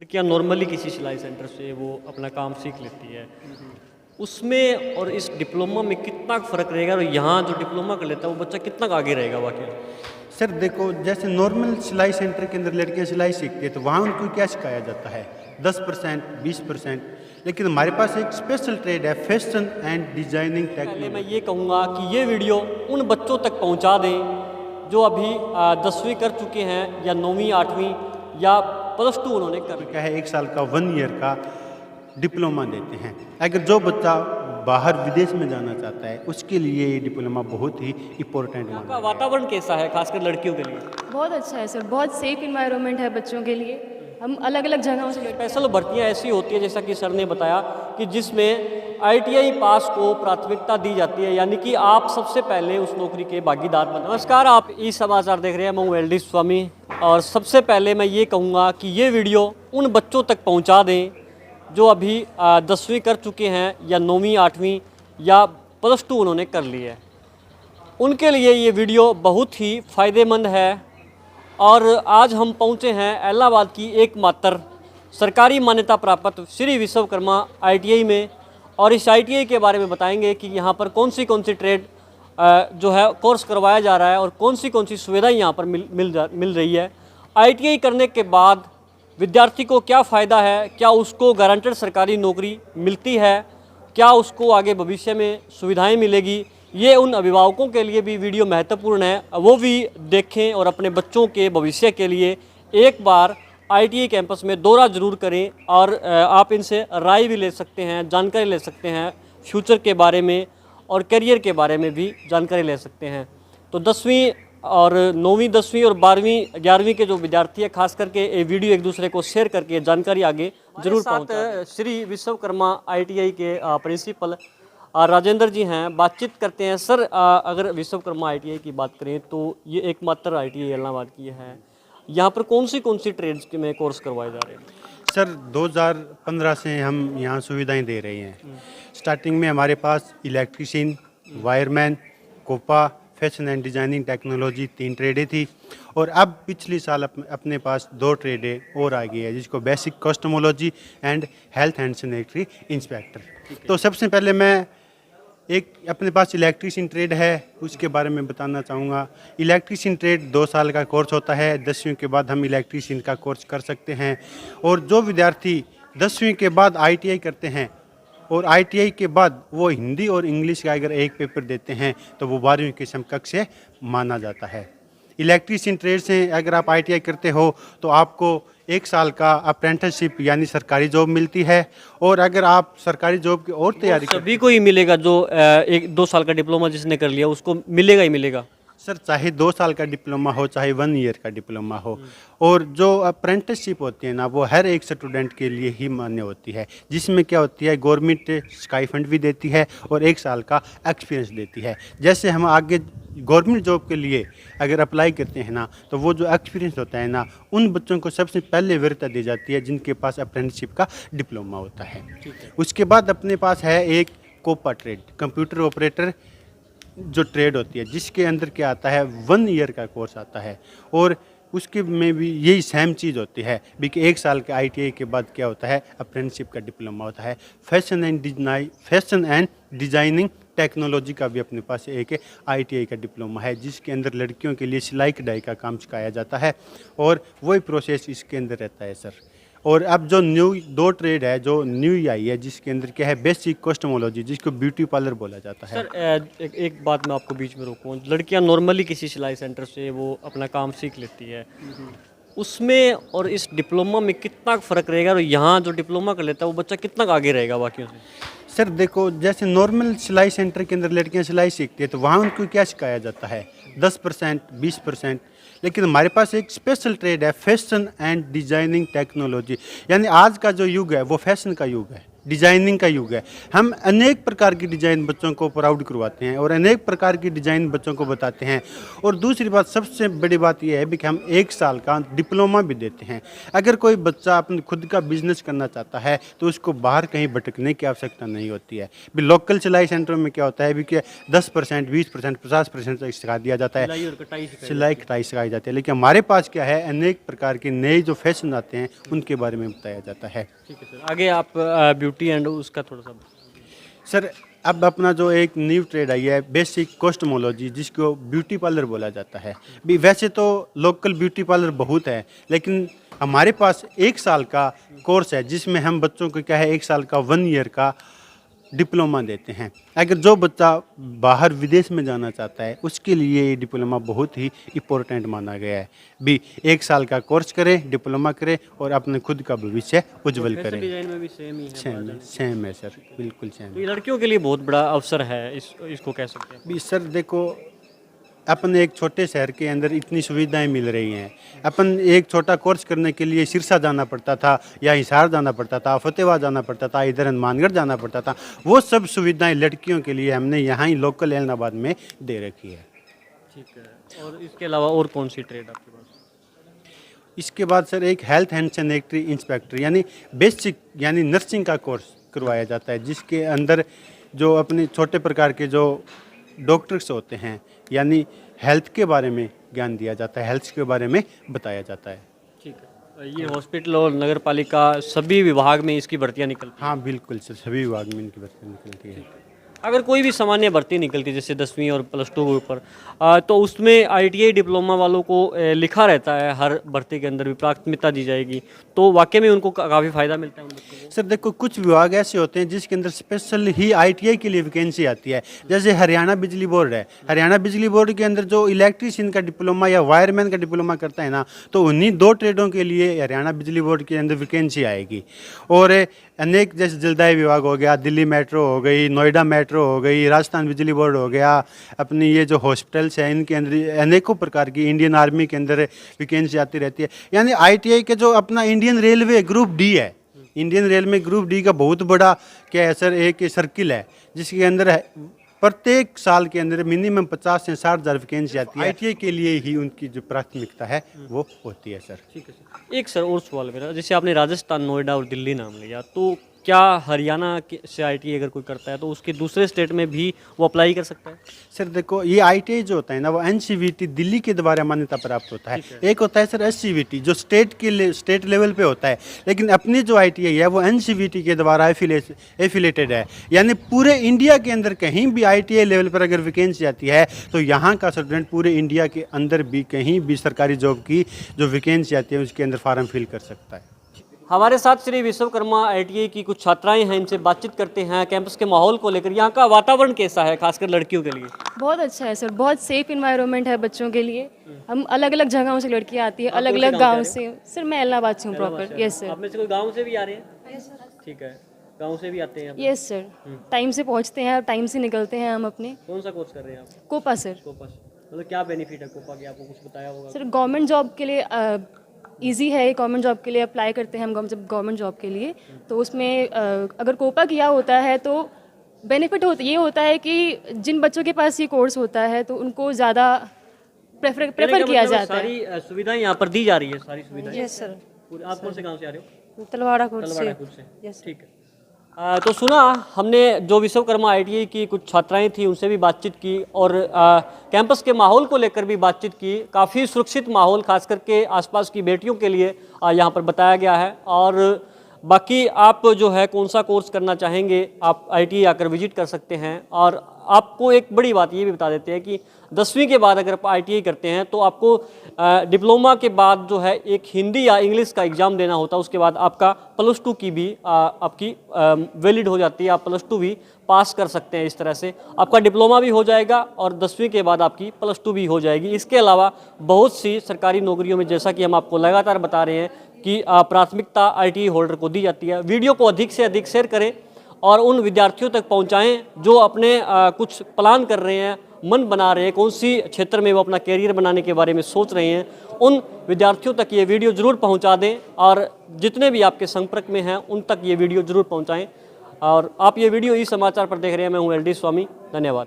लड़कियाँ नॉर्मली किसी सिलाई सेंटर से वो अपना काम सीख लेती है, उसमें और इस डिप्लोमा में कितना फ़र्क रहेगा और यहाँ जो डिप्लोमा कर लेता है वो बच्चा कितना आगे रहेगा वाकई? सर देखो, जैसे नॉर्मल सिलाई सेंटर के अंदर लड़कियां सिलाई सीखती है तो वहाँ उनको क्या सिखाया जाता है 10% 20%। लेकिन हमारे पास एक स्पेशल ट्रेड है फैशन एंड डिजाइनिंग पहले मैं टेक्नोलॉजी। ये कहूँगा कि ये वीडियो उन बच्चों तक पहुँचा दें जो अभी 10वीं कर चुके हैं या 9वीं 8वीं या +2 उन्होंने कर लिया। क्या है, 1 साल का 1 ईयर का डिप्लोमा देते हैं। अगर जो बच्चा बाहर विदेश में जाना चाहता है उसके लिए ये डिप्लोमा बहुत ही इम्पोर्टेंट यहाँ माना का गया है। वातावरण कैसा है खासकर लड़कियों के लिए? बहुत अच्छा है सर, बहुत सेफ इन्वायरमेंट है बच्चों के लिए। हम अलग अलग जगहों से लड़के स्पेशल भर्तियाँ ऐसी होती है जैसा कि सर ने बताया कि जिसमें ITI पास को प्राथमिकता दी जाती है, यानी कि आप सबसे पहले उस नौकरी के भागीदार बने। नमस्कार, आप ई समाचार देख रहे हैं। मैं हूं LD स्वामी और सबसे पहले मैं ये कहूँगा कि ये वीडियो उन बच्चों तक पहुँचा दें जो अभी 10वीं कर चुके हैं या 9वीं 8वीं या +2 उन्होंने कर ली है। उनके लिए ये वीडियो बहुत ही फ़ायदेमंद है। और आज हम पहुंचे हैं इलाहाबाद की एकमात्र सरकारी मान्यता प्राप्त श्री विश्वकर्मा ITI में, और इस ITI के बारे में बताएंगे कि यहाँ पर कौन सी ट्रेड जो है कोर्स करवाया जा रहा है और कौन सी सुविधाएं यहाँ पर मिल रही है। ITI करने के बाद विद्यार्थी को क्या फ़ायदा है, क्या उसको गारंटेड सरकारी नौकरी मिलती है, क्या उसको आगे भविष्य में सुविधाएं मिलेगी, ये उन अभिभावकों के लिए भी वीडियो महत्वपूर्ण है। वो भी देखें और अपने बच्चों के भविष्य के लिए एक बार ITI कैंपस में दौरा ज़रूर करें और आप इनसे राय भी ले सकते हैं, जानकारी ले सकते हैं फ्यूचर के बारे में और करियर के बारे में भी जानकारी ले सकते हैं। तो 10वीं और 9वीं 10वीं और 12वीं 11वीं के जो विद्यार्थी हैं, खास करके ये वीडियो एक दूसरे को शेयर करके जानकारी आगे जरूर पहुँचाएं। श्री विश्वकर्मा ITI के प्रिंसिपल राजेंद्र जी हैं, बातचीत करते हैं। सर, अगर विश्वकर्मा ITI की बात करें तो ये एकमात्र ITI इलाहाबाद की है। यहाँ पर कौन सी ट्रेड्स में कोर्स करवाए जा रहे हैं? सर 2015 से हम यहाँ सुविधाएं दे रहे हैं। स्टार्टिंग में हमारे पास electrician, wireman, COPA, fashion and designing technology 3 ट्रेडें थी, और अब पिछले साल अपने पास 2 ट्रेडें और आ गई है जिसको basic cosmetology and health and sanitary inspector. तो सबसे पहले मैं एक अपने पास इलेक्ट्रीशियन ट्रेड है उसके बारे में बताना चाहूँगा। इलेक्ट्रीशियन ट्रेड 2 साल का कोर्स होता है। 10वीं के बाद हम इलेक्ट्रीशियन का कोर्स कर सकते हैं, और जो विद्यार्थी 10वीं के बाद ITI करते हैं और ITI के बाद वो हिंदी और इंग्लिश का अगर एक पेपर देते हैं तो वो 12वीं के समकक्ष से माना जाता है। इलेक्ट्रीशियन ट्रेड से अगर आप ITI करते हो तो आपको 1 साल का अप्रेंटिसशिप यानी सरकारी जॉब मिलती है, और अगर आप सरकारी जॉब की और तैयारी सभी को ही मिलेगा जो 1-2 साल का डिप्लोमा जिसने कर लिया उसको मिलेगा ही मिलेगा? सर, चाहे 2 साल का डिप्लोमा हो चाहे 1 ईयर का डिप्लोमा हो, और जो अप्रेंटिसशिप होती है ना वो हर एक स्टूडेंट के लिए ही मान्य होती है, जिसमें क्या होती है गवर्नमेंट स्टाइपेंड भी देती है और 1 साल का एक्सपीरियंस देती है। जैसे हम आगे गवर्नमेंट जॉब के लिए अगर अप्लाई करते हैं ना तो वो जो एक्सपीरियंस होता है ना उन बच्चों को सबसे पहले वरीयता दी जाती है जिनके पास अप्रेंटिसशिप का डिप्लोमा होता है। उसके बाद अपने पास है एक कोपा ट्रेड, कंप्यूटर ऑपरेटर जो ट्रेड होती है, जिसके अंदर क्या आता है 1 ईयर का कोर्स आता है, और उसके में भी यही सेम चीज़ होती है भी कि 1 साल के ITI के बाद क्या होता है अप्रेंटिसशिप का डिप्लोमा होता है। फैशन एंड डिजाइनिंग टेक्नोलॉजी का भी अपने पास एक ITI का डिप्लोमा है जिसके अंदर लड़कियों के लिए सिलाई कढ़ाई का काम सिखाया जाता है, और वही प्रोसेस इसके अंदर रहता है सर। और अब जो न्यू 2 ट्रेड है जो न्यू आई है जिसके अंदर क्या है बेसिक कस्टमोलॉजी, जिसको ब्यूटी पार्लर बोला जाता है। सर, एक बात मैं आपको बीच में रोकूं। लड़कियां नॉर्मली किसी सिलाई सेंटर से वो अपना काम सीख लेती है, उसमें और इस डिप्लोमा में कितना फ़र्क रहेगा और यहाँ जो डिप्लोमा कर लेता है वो बच्चा कितना आगे रहेगा बाकियों से? सर देखो, जैसे नॉर्मल सिलाई सेंटर के अंदर लड़कियां सिलाई सीखती है तो वहाँ उनको क्या सिखाया जाता है 10% 20%। लेकिन हमारे पास एक स्पेशल ट्रेड है फैशन एंड डिजाइनिंग टेक्नोलॉजी, यानी आज का जो युग है वो फैशन का युग है। डिजाइनिंग का युग है। हम अनेक प्रकार की डिजाइन बच्चों को प्राउड करवाते हैं और अनेक प्रकार की डिजाइन बच्चों को बताते हैं। और दूसरी बात, सबसे बड़ी बात यह है भी कि हम 1 साल का डिप्लोमा भी देते हैं। अगर कोई बच्चा अपने खुद का बिजनेस करना चाहता है तो उसको बाहर कहीं भटकने की आवश्यकता नहीं होती है। भी लोकल सिलाई सेंटरों में क्या होता है भी कि 10%, 20%, 50% तक सिखा दिया जाता है, सिलाई और कटाई सिखाई सिलाई कटाई सिखाई जाती है। लेकिन हमारे पास क्या है, अनेक प्रकार के नए जो फैशन आते हैं उनके बारे में बताया जाता है। ठीक है सर, आगे आप ब्यूटी एंड उसका थोड़ा सा। सर, अब अपना जो एक न्यू ट्रेड आई है, बेसिक कॉस्मेटोलॉजी, जिसको ब्यूटी पार्लर बोला जाता है। भी वैसे तो लोकल ब्यूटी पार्लर बहुत है, लेकिन हमारे पास 1 साल का कोर्स है जिसमें हम बच्चों को क्या है 1 साल का 1 ईयर का डिप्लोमा देते हैं। अगर जो बच्चा बाहर विदेश में जाना चाहता है उसके लिए ये डिप्लोमा बहुत ही इम्पोर्टेंट माना गया है। भी 1 साल का कोर्स करें, डिप्लोमा करें और अपने खुद का भविष्य उज्जवल फैशन करें। डिजाइन में भी सेम ही है। सेम है सर, बिल्कुल सेम तो है। ये लड़कियों के लिए बहुत बड़ा अवसर है, इसको कह सकते हैं। भी सर देखो, अपन एक छोटे शहर के अंदर इतनी सुविधाएं मिल रही हैं। अपन एक छोटा कोर्स करने के लिए सिरसा जाना पड़ता था या हिसार जाना पड़ता था, फतेहाबाद जाना पड़ता था, इधर हनुमानगढ़ जाना पड़ता था। वो सब सुविधाएं लड़कियों के लिए हमने यहाँ ही लोकल एलनाबाद में दे रखी है। ठीक है, और इसके अलावा और कौन सी ट्रेड आपके पास? इसके बाद सर एक हेल्थ एंड सैनिटरी इंस्पेक्टर यानी बेसिक यानी नर्सिंग का कोर्स करवाया जाता है, जिसके अंदर जो अपने छोटे प्रकार के जो डॉक्टर्स होते हैं यानी हेल्थ के बारे में ज्ञान दिया जाता है, हेल्थ के बारे में बताया जाता है। ठीक है, ये हॉस्पिटल और नगर पालिका सभी विभाग में इसकी भर्तियां निकलती हैं। हाँ बिल्कुल सर, सभी विभाग में इनकी भर्ती निकलती है। अगर कोई भी सामान्य भर्ती निकलती है जैसे 10वीं और +2 के ऊपर, तो उसमें ITI डिप्लोमा वालों को लिखा रहता है हर भर्ती के अंदर भी प्राथमिकता दी जाएगी, तो वाकई में उनको काफ़ी फायदा मिलता है उन बच्चों को। सर देखो, कुछ विभाग ऐसे होते हैं जिसके अंदर स्पेशल ही ITI के लिए वैकेंसी आती है। जैसे हरियाणा बिजली बोर्ड है, हरियाणा बिजली बोर्ड के अंदर जो इलेक्ट्रीशियन का डिप्लोमा या वायरमैन का डिप्लोमा करता है ना, तो उन्हीं 2 ट्रेडों के लिए हरियाणा बिजली बोर्ड के अंदर वैकेंसी आएगी। और अनेक जैसे जलदाय विभाग हो गया, दिल्ली मेट्रो हो गई, नोएडा मेट्रो हो गई, राजस्थान बिजली बोर्ड हो गया, अपनी ये जो हॉस्पिटल्स हैं इनके अंदर अनेकों प्रकार की, इंडियन आर्मी के अंदर वैकेंसी आती रहती है। यानी ITI के जो अपना इंडियन रेलवे ग्रुप डी है, इंडियन रेलवे ग्रुप डी का बहुत बड़ा क्या है सर, एक सर्किल है जिसके अंदर प्रत्येक साल के अंदर मिनिमम 50 से 60 हज़ार वैकेंसी आती है। ITI के लिए ही उनकी जो प्राथमिकता है वो होती है सर। ठीक है सर, एक सर और सवाल मेरा, जैसे आपने राजस्थान, नोएडा और दिल्ली नाम लिया, तो क्या हरियाणा से ITI अगर कोई करता है तो उसके दूसरे स्टेट में भी वो अप्लाई कर सकता है? सर देखो, ये ITI जो होता है ना वो NCVT दिल्ली के द्वारा मान्यता प्राप्त होता है। एक होता है सर SCVT जो स्टेट लेवल पे होता है, लेकिन अपनी जो ITI है वो NCVT के द्वारा एफिलेटेड है। यानी पूरे इंडिया के अंदर कहीं भी ITI लेवल पर अगर वैकेंसी आती है तो यहाँ का स्टूडेंट पूरे इंडिया के अंदर भी कहीं भी सरकारी जॉब की जो वैकेंसी आती है उसके अंदर फॉर्म फिल कर सकता है। हमारे साथ श्री विश्वकर्मा ITI की कुछ छात्राएं हैं, इनसे बातचीत करते हैं कैंपस के माहौल को लेकर। यहाँ का वातावरण कैसा है, खासकर लड़कियों के लिए? बहुत अच्छा है सर, बहुत सेफ इन्वायरमेंट है बच्चों के लिए। हम अलग अलग जगहों से लड़कियाँ आती है, अलग अलग गाँव से। सर मैं इलाहाबाद से हूँ प्रॉपर। Yes sir. आप में से कोई गाँव से भी आ रहे हैं? ठीक है, गाँव से भी आते हैं? यस सर, टाइम से पहुँचते हैं और टाइम से निकलते हैं हम अपने। कौन सा कोर्स कर रहे हैं आप? Copa sir. कोपा से। मतलब क्या बेनिफिट है कोपा के, आपको कुछ बताया होगा? सर गवर्नमेंट जॉब के लिए इजी है, गवर्नमेंट जॉब के लिए अप्लाई करते हैं हम जब गवर्नमेंट जॉब के लिए, तो उसमें अगर कोपा किया होता है तो बेनिफिट ये होता है कि जिन बच्चों के पास ये कोर्स होता है तो उनको ज़्यादा प्रेफर किया जाता है। सारी सुविधाएं यहाँ पर दी जा रही है, सारी सुविधाएं। Yes sir. आप कौन से गाँव से आ रहे हो? तलवाड़ा कोट से। तलवाड़ा खुद से। ठीक है। तो सुना हमने जो विश्वकर्मा ITI की कुछ छात्राएं थी उनसे भी बातचीत की और कैंपस के माहौल को लेकर भी बातचीत की। काफ़ी सुरक्षित माहौल खास करके आसपास की बेटियों के लिए यहाँ पर बताया गया है। और बाकी आप जो है कौन सा कोर्स करना चाहेंगे आप ITI आकर विजिट कर सकते हैं। और आपको एक बड़ी बात ये भी बता देते हैं कि 10वीं के बाद अगर आप ITI करते हैं तो आपको डिप्लोमा के बाद जो है एक हिंदी या इंग्लिश का एग्ज़ाम देना होता है। उसके बाद आपका +2 की भी आपकी वैलिड हो जाती है, आप +2 भी पास कर सकते हैं। इस तरह से आपका डिप्लोमा भी हो जाएगा और 10वीं के बाद आपकी +2 भी हो जाएगी। इसके अलावा बहुत सी सरकारी नौकरियों में जैसा कि हम आपको लगातार बता रहे हैं कि प्राथमिकता ITI होल्डर को दी जाती है। वीडियो को अधिक से अधिक शेयर करें और उन विद्यार्थियों तक पहुंचाएं जो अपने कुछ प्लान कर रहे हैं, मन बना रहे हैं, कौन सी क्षेत्र में वो अपना कैरियर बनाने के बारे में सोच रहे हैं। उन विद्यार्थियों तक ये वीडियो ज़रूर पहुंचा दें और जितने भी आपके संपर्क में हैं उन तक ये वीडियो ज़रूर पहुंचाएं। और आप ये वीडियो ई समाचार पर देख रहे हैं। मैं हूँ LD स्वामी, धन्यवाद।